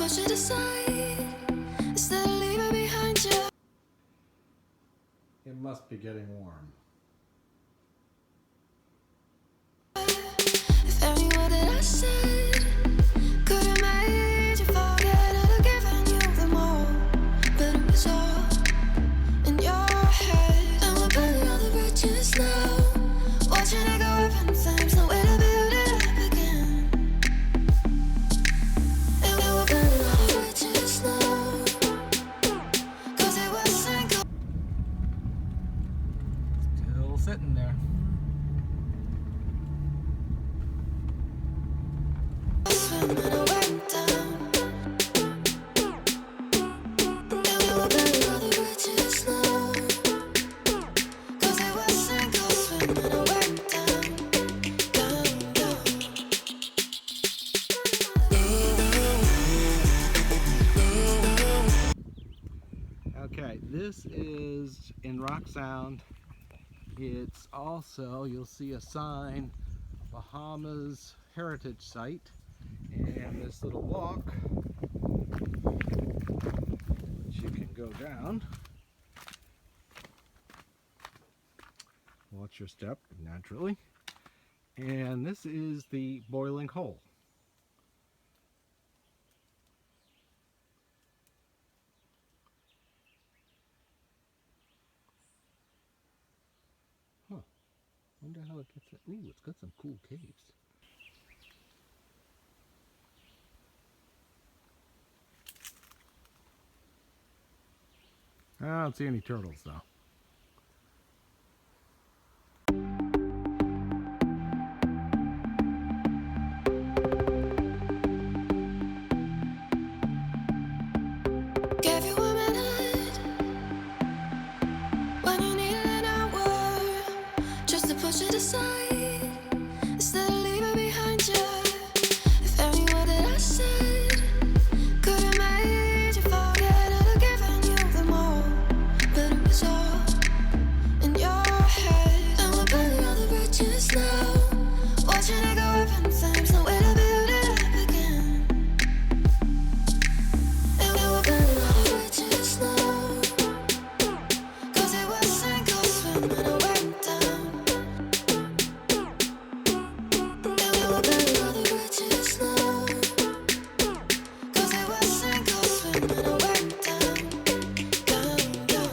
push it aside instead of leaving behind you. It must be getting warm. If every word that I said could have made you forget, I'd have given you them all, but it was all in your head. And we're burning all the bridges now, watching it go up in flames, no way to build it up again. And we were burning all the bridges now, 'cause it was single. Still sitting there. When I went down, and we were burning all the bridges now, 'cause it was single swim when I went down, down, down. Okay, this is in Rock Sound. It's also, you'll see a sign, Bahamas Heritage Site, and this little walk, which you can go down. Watch your step, naturally. And this is the Boiling Hole. Huh. Wonder how it gets it. Ooh, it's got some cool caves. I don't see any turtles though. Gave you a minute when you needed an hour, just to push it aside instead of leaving behind you. If every word that I said could have made you forget, I'd have given you them all, but it was all in your head. And we're burning all the bridges now, watching it go up in flames, no way to build it up again. And we were burning all the bridges now, 'cause it was single swim when I went down. And we were burning all the bridges now, 'cause it was single swim when I went down, down, down.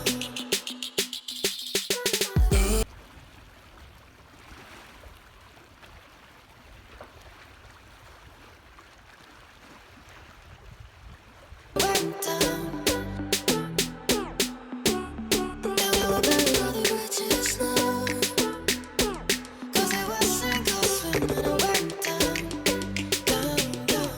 Went down. And we were burning all the bridges now, 'cause it was single swim when I went down, down, down.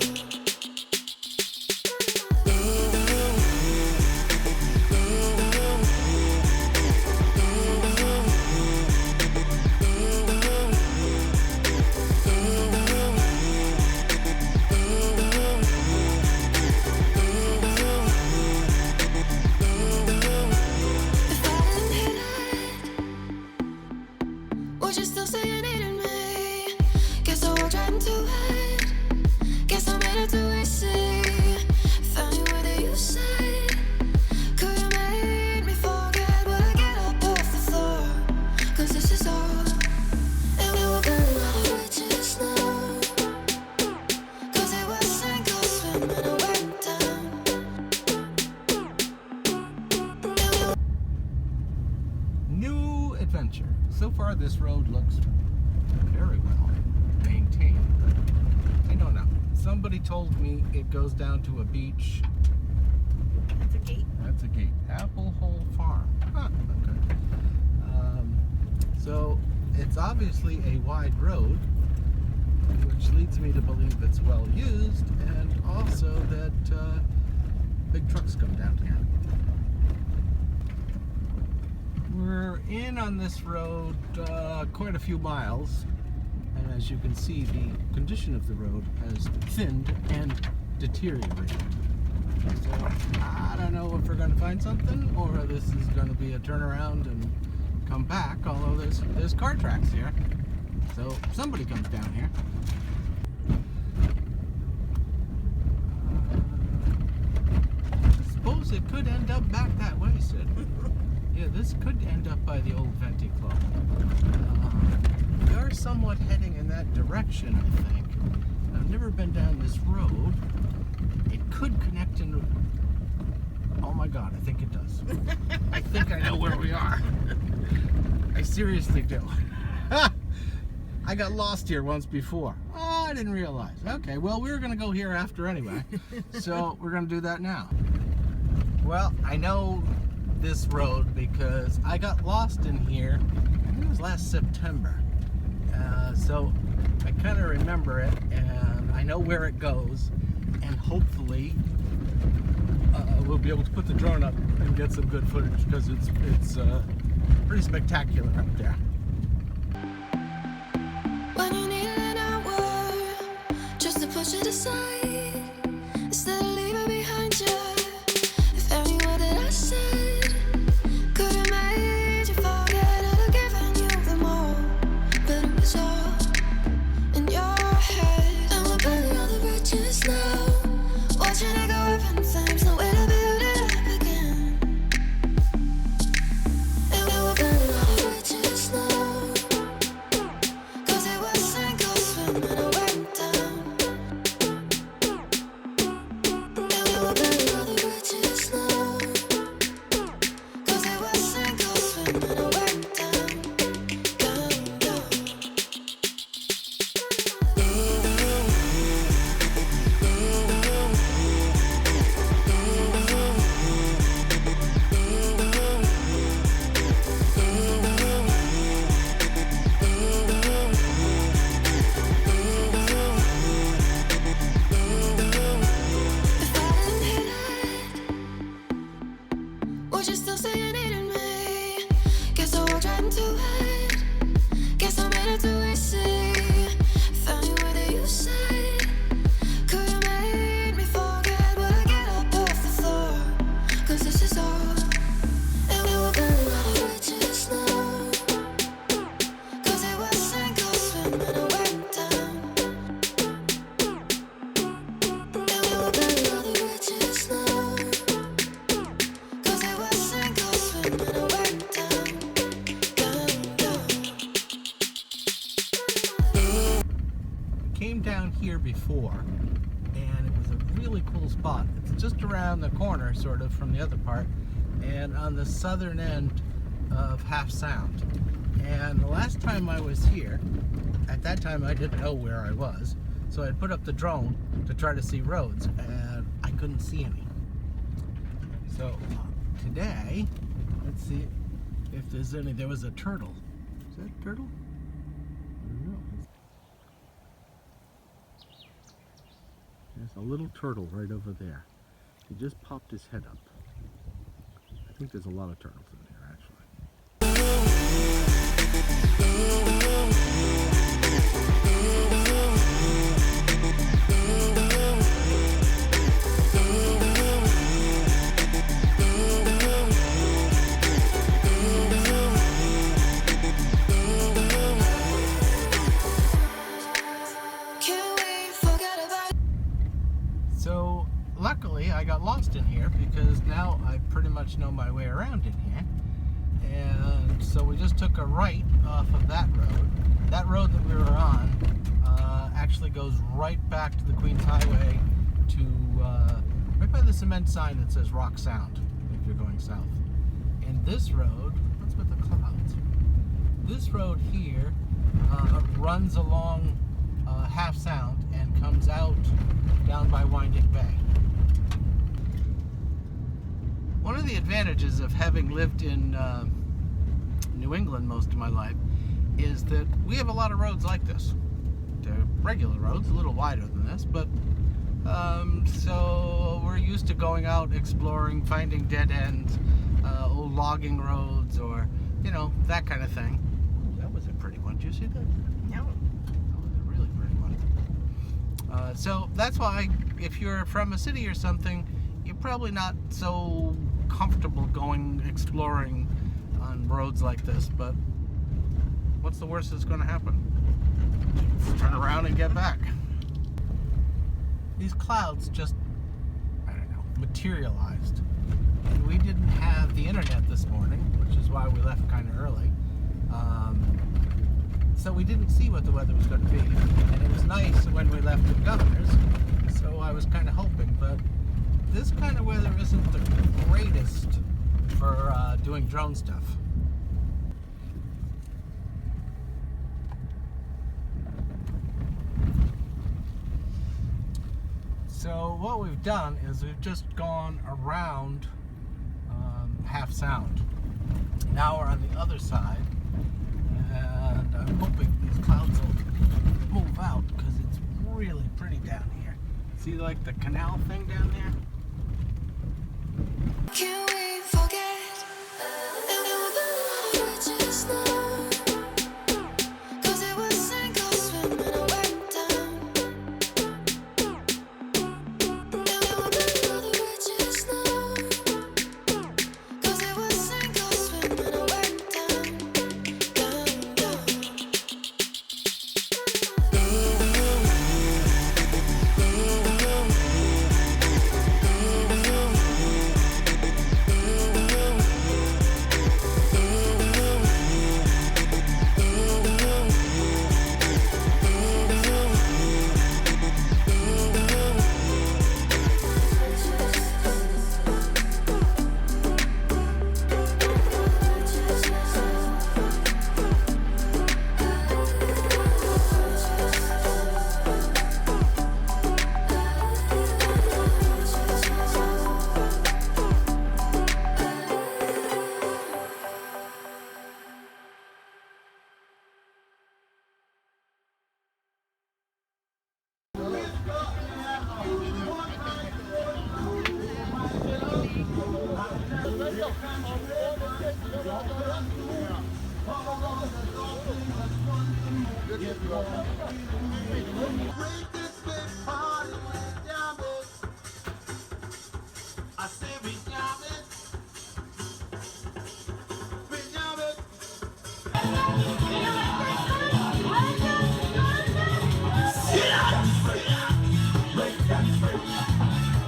If I didn't hit it, would you still say you needed me? Guess I walked right into it. Guess I made it too easy. Found you where that you said could have made me forget, but I get up off the floor, 'cause this is all. And we were burning all the bridges now, 'cause it was single swim when I went down. New adventure. So far this road looks very well maintained. I don't know. Somebody told me it goes down to a beach. That's a gate. That's a gate. Apple Hole Farm. Huh, okay. So it's obviously a wide road, which leads me to believe it's well used, and also that big trucks come down here. We're in on this road quite a few miles, and as you can see, the condition of the road has thinned and deteriorated. So I don't know if we're going to find something, or this is going to be a turnaround and come back, although there's car tracks here. So somebody comes down here. Sometimes it could end up back that way, Sid. Yeah, this could end up by the old Venti Club. We are somewhat heading in that direction, I think. I've never been down this road. It could connect into... Oh my god, I think it does. I think I know where we are. I seriously do. I got lost here once before. Oh, I didn't realize. Okay, well, we were going to go here after anyway. So we're going to do that now. Well, I know this road because I got lost in here, I think it was last September. So I kind of remember it, and I know where it goes, and hopefully we'll be able to put the drone up and get some good footage because it's pretty spectacular up there. When you need an hour just to push it aside, instead of leaving behind you, if every word that I said could have made you forget I'd have given you them all, but it was all in your head. And we're burning all the bridges now, watching it go up in flames, no way to build it up again. And we were burning all the bridges now. Would you still say you needed me? Guess I walked right into it. Guess I made it too easy. Found you where that you said could have made me forget, but I get up off the floor, 'cause this is all. And we were burning all the bridges now, 'cause it was sink or swim and I went down. And we were burning all the bridges now. Came down here before, and it was a really cool spot. It's just around the corner, sort of, from the other part, and on the southern end of Half Sound. And the last time I was here, at that time I didn't know where I was, so I put up the drone to try to see roads, and I couldn't see any. So today, let's see if there's any. There was a turtle. Is that a turtle? I don't know. There's a little turtle right over there. He just popped his head up. I think there's a lot of turtles in there, actually. So luckily I got lost in here because now I pretty much know my way around in here. And so we just took a right off of that road. That road that we were on actually goes right back to the Queens Highway to right by the cement sign that says Rock Sound if you're going south. And this road, what's with the clouds? This road here runs along Half Sound and comes out down by Winding Bay. One of the advantages of having lived in New England most of my life is that we have a lot of roads like this. They're regular roads, a little wider than this, but so we're used to going out, exploring, finding dead ends, old logging roads, or, you know, that kind of thing. Ooh, that was a pretty one. Did you see that? No. That was a really pretty one. So that's why if you're from a city or something, you're probably not so comfortable going exploring on roads like this, but what's the worst that's going to happen? Turn around and get back. These clouds just, I don't know, materialized. And we didn't have the internet this morning, which is why we left kind of early. So we didn't see what the weather was going to be. And it was nice when we left the Governor's, so I was kind of hoping. But this kind of weather isn't the greatest for doing drone stuff. So what we've done is we've just gone around Half Sound. Now we're on the other side, and I'm hoping these clouds will move out because it's really pretty down here. See, like the canal thing down there? Can we forget just now? 'Cause it was sink or swim when I went down. And we were below the bridges now. 'Cause it was sink or swim when I went down, down, down.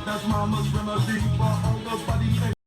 That's mama's remedy for all the body.